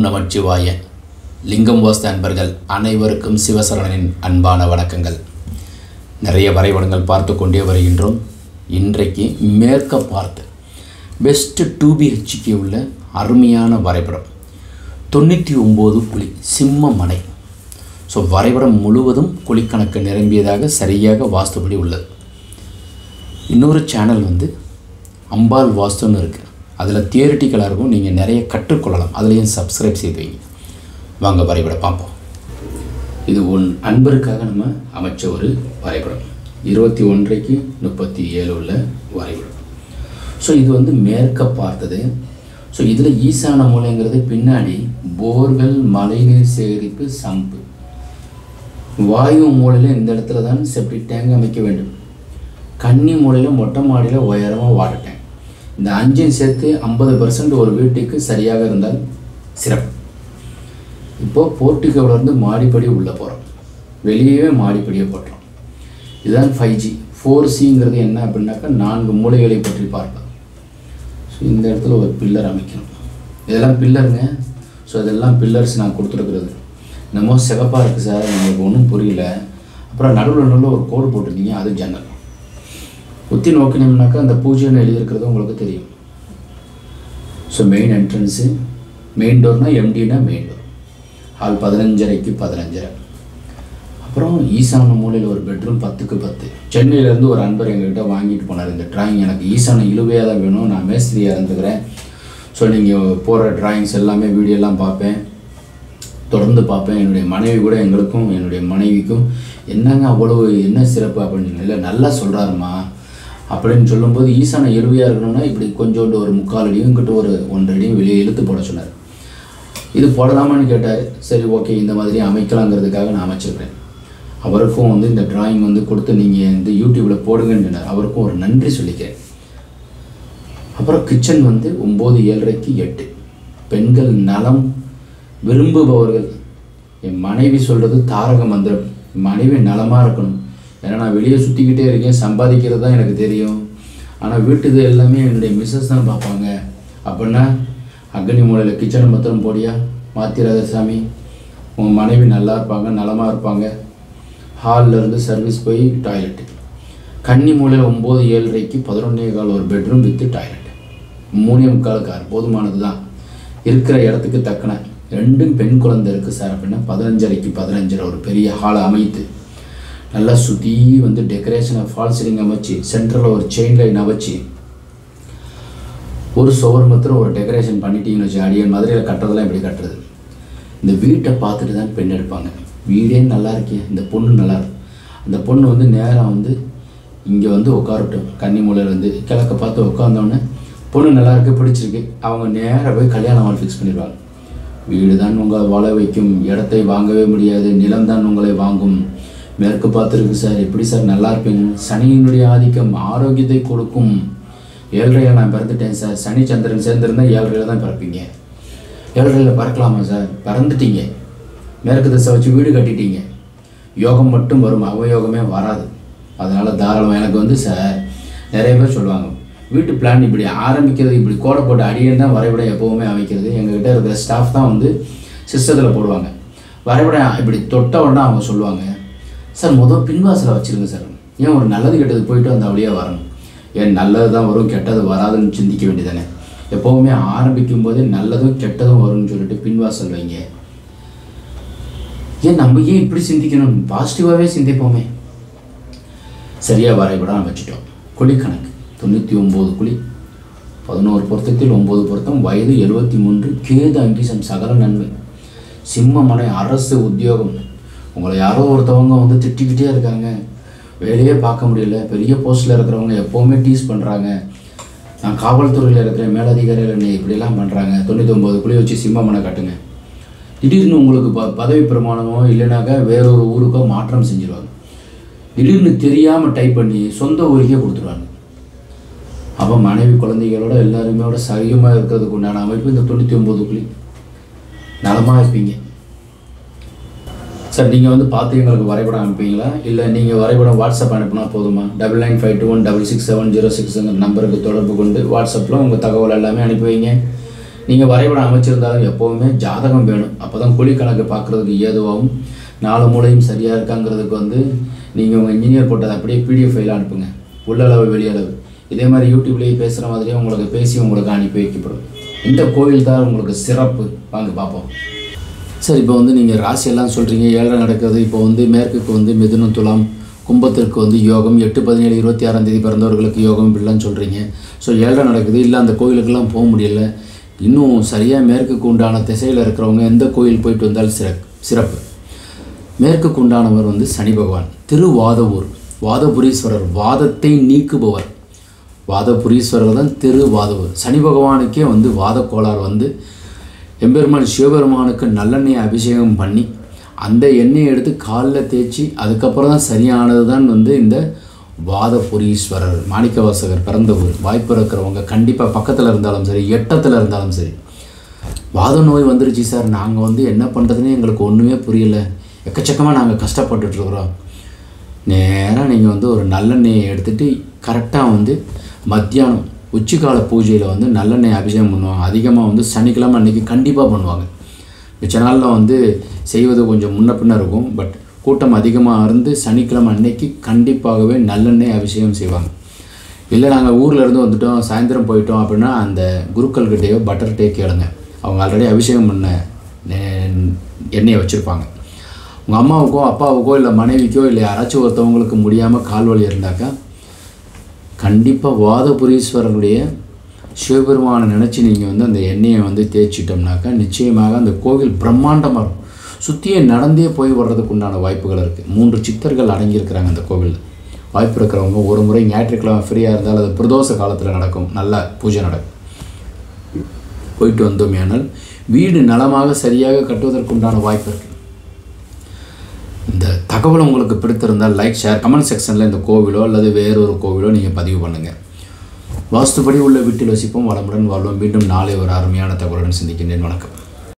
நமச்சிவாய. லிங்கம் வாஸ்து அன்பர்கள் அனைவருக்கும் சிவசரணனின் அன்பான வணக்கங்கள். நிறைய வரைபடங்கள் பார்த்து கொண்டே வருகின்றோம். இன்றைக்கு மேற்க பார்த்து பெஸ்ட் 2BHK உள்ள அருமையான வரைபடம் 99 குழி சிம்ம மனை. ஸோ வரைபடம் முழுவதும் குழிக்கணக்கு நிரம்பியதாக சரியாக வாஸ்துபடி உள்ளது. இன்னொரு சேனல் அம்பாள் வாஸ்துன்னு இருக்குது. அதில் தியரிட்டிக்கலாக இருக்கும், நீங்கள் நிறைய கற்றுக்கொள்ளலாம். அதுலேயும் சப்ஸ்கிரைப் செய்து வைங்க. வாங்க வரைபடம் பார்ப்போம். இது அன்பருக்காக நம்ம அமைச்ச ஒரு வரைபடம் 21:37 உள்ள வரைபடம். ஸோ இது மேற்க பார்த்தது. ஸோ இதில் ஈசான மூலைங்கிறது பின்னாடி போர்வெல், மழைநீர் சேகரிப்பு, சம்பு, வாயு மூலையில் இந்த இடத்துல தான் செப்டிக் டேங்க் அமைக்க வேண்டும். கன்னி மூலையில் மொட்டை மாடியில் உயரமாக வாட்டர் டேங்க். இந்த 5 சேர்த்து 50% ஒரு வீட்டுக்கு சரியாக இருந்தால் சிறப்பு. இப்போது போர்ட்டிகோவிலேருந்து மாடிப்படி உள்ளே போகிறோம். வெளியே மாடிப்படியை போட்டுறோம். இதுதான் 5G. 4Cங்கிறது என்ன அப்படின்னாக்கா 4 மூலைகளை பற்றி பார்க்கலாம். ஸோ இந்த இடத்துல ஒரு பில்லர் அமைக்கணும். இதெல்லாம் பில்லருங்க. ஸோ இதெல்லாம் பில்லர்ஸ் நான் கொடுத்துருக்குறது. என்னமோ சிவப்பாக இருக்குது சார், எனக்கு ஒன்றும் புரியல. அப்புறம் நடுவில் ஒரு கோடு போட்டிருக்கீங்க, அது ஜன்னல். உத்தி நோக்கினோம்னாக்கா அந்த பூஜைன்னு எழுதியிருக்கிறது உங்களுக்கு தெரியும். ஸோ மெயின் என்ட்ரன்ஸு, மெயின் டோர்னால் எம்டினா மெயின் டோர். ஹால் 15:30க்கு 15:30. அப்புறம் ஈசான மூலையில் ஒரு பெட்ரூம் 10க்கு 10. சென்னையிலேருந்து ஒரு அன்பர் எங்கள்கிட்ட வாங்கிட்டு போனார் இந்த ட்ராயிங். எனக்கு ஈசான இழுவையாக தான் வேணும், நான் மேஸ்திரியாக இருந்துக்கிறேன். ஸோ நீங்கள் போகிற ட்ராயிங்ஸ் எல்லாமே வீடியோலாம் பார்ப்பேன், தொடர்ந்து பார்ப்பேன். என்னுடைய மனைவி கூட, எங்களுக்கும் என்னுடைய மனைவிக்கும் என்னங்க அவ்வளவு என்ன சிறப்பு அப்படின்னு இல்லை, நல்லா சொல்கிறாருமா அப்படின்னு சொல்லும்போது, ஈசான இழுவையாக இருக்கணும்னா இப்படி கொஞ்சோண்டு ஒரு 3/4 அடியும் இங்கிட்ட ஒரு 1.5 அடியும் வெளியே இழுத்து போட சொன்னார். இது போடலாமான்னு கேட்டார். சரி ஓகே, இந்த மாதிரி அமைக்கலாங்கிறதுக்காக நான் அமைச்சிருக்கிறேன். அவருக்கும் இந்த ட்ராயிங் கொடுத்து நீங்கள் யூடியூப்பில் போடுங்கன்னு அவருக்கும் ஒரு நன்றி சொல்லிக்கிறேன். அப்புறம் கிச்சன் 9:07க்கு 8. பெண்கள் நலம் விரும்புபவர்கள், என் மனைவி சொல்கிறது தாரக மந்திரம், மனைவி நலமாக இருக்கணும். ஏன்னா நான் வெளியே சுற்றிக்கிட்டே இருக்கேன், சம்பாதிக்கிறது தான் எனக்கு தெரியும். ஆனால் வீட்டுது எல்லாமே என்னுடைய மிஸ்ஸஸ் தான் பார்ப்பாங்க. அப்படின்னா அக்னி மூலையில் கிச்சனை மாத்திரம் போடியா, மாத்திராத சாமி. உங்கள் மனைவி நல்லா இருப்பாங்க, நலமாக இருப்பாங்க. ஹாலில் இருந்து சர்வீஸ் போய் டாய்லெட்டு. கன்னி மூலையில் 9:07க்கு 11:15 ஒரு பெட்ரூம் வித்து டாய்லெட். 3:45 கார் போதுமானது தான். இருக்கிற இடத்துக்கு தக்கன 2 பெண் குழந்தை இருக்குது சார் அப்படின்னா 15:30க்கு 15:30 ஒரு பெரிய ஹாலை அமைத்து நல்லா சுற்றி டெக்கரேஷனை ஃபால் சீலிங் அமைச்சு, சென்டரில் ஒரு செயின் லைன் அமைச்சு, ஒரு சுவர் மாத்திரம் ஒரு டெக்கரேஷன் பண்ணிட்டீங்கன்னு வச்சு, அடியன் மதுரையில் கட்டுறதெல்லாம் இப்படி கட்டுறது. இந்த வீட்டை பார்த்துட்டு தான் பெண் எடுப்பாங்க. வீடே நல்லா இருக்கே, இந்த பொண்ணு நல்லா இருக்கும். அந்த பொண்ணு நேராக இங்கே உட்காரட்டும். கன்னி மூலையில் கிழக்க பார்த்து உட்காந்தோடனே பொண்ணு நல்லா இருக்கு, பிடிச்சிருக்கு, அவங்க நேராக போய் கல்யாணம் வாழ் ஃபிக்ஸ் பண்ணிடுவாங்க. வீடு தான் உங்களை வாழ வைக்கும், இடத்தை வாங்கவே முடியாது, நிலம் தான் உங்களை வாங்கும். மேற்கு பார்த்துருக்கு சார், எப்படி சார் நல்லா இருப்பீங்க. சனியினுடைய ஆதிக்கம் ஆரோக்கியத்தை கொடுக்கும். 7:30 நான் பிறந்துட்டேன் சார். சனி சந்திரன் சேர்ந்துருந்தால் 7:30 தான் பிறப்பீங்க. 7:30 பிறக்கலாமா சார்? பிறந்துட்டீங்க, மேற்கு திசை வச்சு வீடு கட்டிட்டீங்க. யோகம் மட்டும் வரும், அவயோகமே வராது. அதனால் தாராளமாக எனக்கு சார் நிறைய பேர் சொல்லுவாங்க, வீட்டு பிளான் இப்படி ஆரம்பிக்கிறது, இப்படி கோடை போட்டு அடியன் தான் வரைபடம் எப்போவுமே அமைக்கிறது. எங்ககிட்ட இருக்கிற ஸ்டாஃப் தான் சிஸ்டத்தில் போடுவாங்க. வரைபடம் இப்படி தொட்ட உடனே அவங்க சொல்லுவாங்க, சார் முதல் பின்வாசலை வச்சுருங்க சார். ஏன் ஒரு நல்லது கெட்டது போயிட்டு அந்த வழியாக வரணும். ஏன் நல்லது தான் வரும், கெட்டது வராதுன்னு சிந்திக்க வேண்டியதானே. எப்போவுமே ஆரம்பிக்கும் போதே நல்லதும் கெட்டதும் வரும்னு சொல்லிட்டு பின்வாசல் வைங்க. ஏன் நம்ம ஏன் இப்படி சிந்திக்கணும், பாசிட்டிவாகவே சிந்திப்போமே. சரியாக வரைபடம் வச்சுட்டோம். குழி கணக்கு 99 குழி, 11 பொருத்தத்தில் 9 பொருத்தம், வயது 73, கேது அங்கீசம், சகல நன்மை, சிம்ம மனை, அரசு உத்தியோகம். உங்களை யாரோ ஒருத்தவங்க திட்டிக்கிட்டே இருக்காங்க, வேலையே பார்க்க முடியல. பெரிய போஸ்ட்டில் இருக்கிறவங்க எப்போவுமே டீஸ் பண்ணுறாங்க. நான் காவல்துறையில் இருக்கிறேன், மேலதிகாரிகள் என்னை இப்படிலாம் பண்ணுறாங்க. 99 குழி வச்சு சிம்ம மனை கட்டுங்க. திடீர்னு உங்களுக்கு பதவி பிரமாணமோ இல்லைனாக்கா வேறொரு ஊருக்கோ மாற்றம் செஞ்சுருவாங்க. திடீர்னு தெரியாமல் டைப் பண்ணி சொந்த ஊருக்கே கொடுத்துருவாங்க. அப்போ மனைவி குழந்தைகளோட எல்லாருமே சரியமாக இருக்கிறதுக்கு உண்டான அமைப்பு இந்த 99 குழி. நலமாக இருப்பீங்க. சார் நீங்கள் வந்து பார்த்து எங்களுக்கு வரைபடம் அனுப்புவீங்களா, இல்லை நீங்கள் வரைபடம் வாட்ஸ்அப் அனுப்புனா போதுமா? 9952167066 நம்பருக்கு தொடர்பு கொண்டு வாட்ஸ்அப்பில் உங்கள் தகவல் எல்லாமே அனுப்புவீங்க. நீங்கள் வரைபடம் அமைச்சிருந்தாலும் எப்போவுமே ஜாதகம் வேணும். அப்போ தான் குழி கணக்கு பார்க்குறதுக்கு ஏதுவாகும். 4 மூலையும் சரியாக இருக்காங்கிறதுக்கு வந்து நீங்கள் உங்கள் இன்ஜினியர் போட்டதை அப்படியே பிடிஎஃப் ஃபைலாக அனுப்புங்க, உள்ளளவு வெளியளவு. இதே மாதிரி யூடியூப்லேயே பேசுகிற மாதிரியே உங்களுக்கு பேசி உங்களுக்கு அனுப்பி வைக்கப்படும். இந்த கோயில் தான் உங்களுக்கு சிறப்பு. வாங்க பார்ப்போம். சார், இப்போ வந்து நீங்கள் ராசியெல்லாம் சொல்கிறீங்க, 7 நடக்கிறது. இப்போ வந்து மேற்குக்கு வந்து மிதுனம், துலாம், கும்பத்திற்கு வந்து யோகம், 8, 17, 26ஆம் தேதி பிறந்தவர்களுக்கு யோகம் இப்படிலாம் சொல்கிறீங்க. ஸோ 7 நடக்குது, இல்லை அந்த கோயிலுக்கெல்லாம் போக முடியல. இன்னும் சரியாக மேற்குக்கு உண்டான திசையில் இருக்கிறவங்க எந்த கோயில் போயிட்டு வந்தாலும் சிறப்பு. மேற்குக்கு உண்டானவர் வந்து சனி பகவான், திருவாதவூர், வாதபுரீஸ்வரர், வாதத்தை நீக்குபவர். வாதபுரீஸ்வரர் தான் திருவாதவூர். சனி பகவானுக்கே வந்து வாத கோளாறு வந்து எம்பெருமான் சிவபெருமானுக்கு நல்லெண்ணெயை அபிஷேகம் பண்ணி அந்த எண்ணெயை எடுத்து காலில் தேய்ச்சி அதுக்கப்புறம் தான் சரியானது தான் வந்து இந்த வாதபுரீஸ்வரர். மாணிக்கவாசகர் பிறந்த ஊர். வாய்ப்பு இருக்கிறவங்க கண்டிப்பாக பக்கத்தில் இருந்தாலும் சரி, எட்டத்தில் இருந்தாலும் சரி. வாத நோய் வந்துருச்சு சார், நாங்கள் வந்து என்ன பண்ணுறதுனே எங்களுக்கு ஒன்றுமே புரியலை, எக்கச்சக்கமாக நாங்கள் கஷ்டப்பட்டுட்ருக்குறோம். நேராக நீங்கள் வந்து ஒரு நல்லெண்ணெயை எடுத்துகிட்டு கரெக்டாக வந்து மத்தியானம் உச்சிக்கால பூஜையில் வந்து நல்லெண்ணெய் அபிஷேகம் பண்ணுவாங்க. அதிகமாக வந்து சனிக்கிழமை அன்றைக்கி கண்டிப்பாக பண்ணுவாங்க. மிச்ச நாளில் வந்து செய்வது கொஞ்சம் முன்ன பின்ன இருக்கும். பட் கூட்டம் அதிகமாக இருந்து சனிக்கிழமை அன்னைக்கு கண்டிப்பாகவே நல்லெண்ணெய் அபிஷேகம் செய்வாங்க. இல்லை நாங்கள் ஊரில் இருந்து வந்துட்டோம், சாயந்தரம் போயிட்டோம் அப்படின்னா அந்த குருக்கள்கிட்டையோ பட்டர்கிட்டையோ கேளுங்க. அவங்க ஆல்ரெடி அபிஷேகம் பண்ண எண்ணெயை வச்சுருப்பாங்க. உங்கள் அம்மாவுக்கோ அப்பாவுக்கோ இல்லை மனைவிக்கோ இல்லை யாராச்சும் ஒருத்தவங்களுக்கு முடியாமல் கால்வலி இருந்தாக்கா கண்டிப்பாக வாதபுரீஸ்வரருடைய சிவபெருமானை நினச்சி நீங்கள் வந்து அந்த எண்ணெயை வந்து தேய்ச்சிட்டோம்னாக்கா நிச்சயமாக அந்த கோவில் பிரம்மாண்டமாக இருக்கும். சுற்றியே நடந்தே போய் வர்றதுக்கு உண்டான வாய்ப்புகள் இருக்குது. 3 சித்தர்கள் அடங்கியிருக்கிறாங்க அந்த கோவிலில். வாய்ப்பு இருக்கிறவங்க ஒரு முறை ஞாயிற்றுக்கிழமை ஃப்ரீயாக இருந்தால் அது பிரதோஷ காலத்தில் நடக்கும், நல்ல பூஜை நடக்கும். போயிட்டு வந்தோம் ஆனால் வீடு நலமாக சரியாக கட்டுவதற்குண்டான வாய்ப்பு இருக்குது. இந்த தகவல் உங்களுக்கு பிடித்திருந்தால் லைக், ஷேர், கமெண்ட் செக்ஷனில் இந்த கோவிலோ அல்லது வேறொரு கோவிலோ நீங்கள் பதிவு பண்ணுங்கள். வாஸ்துபடி உள்ள வீட்டில் வசிப்போம், வளமுடன் வாழ்வோம். மீண்டும் நாளை ஒரு அருமையான தகவலுடன் சந்திக்கின்றேன். வணக்கம்.